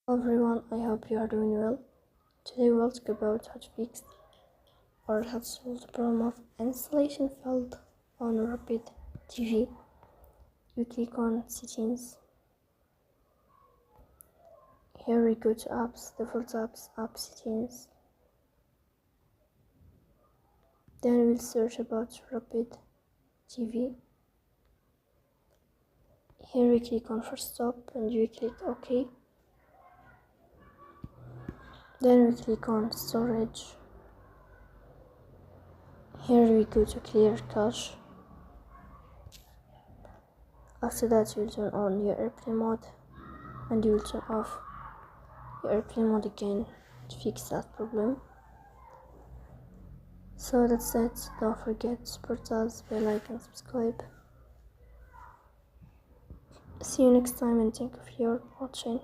Hello everyone, I hope you are doing well. Today we'll talk about how to fix or how to solve the problem of installation failed on Rapid TV. You click on settings. Here we go to apps, default apps, app settings. Then we'll search about Rapid TV. Here we click on first stop and we click OK. Then we click on storage. Here we go to clear cache. After that you turn on your airplane mode and you will turn off your airplane mode again to fix that problem. So that's it. Don't forget to support us by like and subscribe. See you next time and thank you for watching.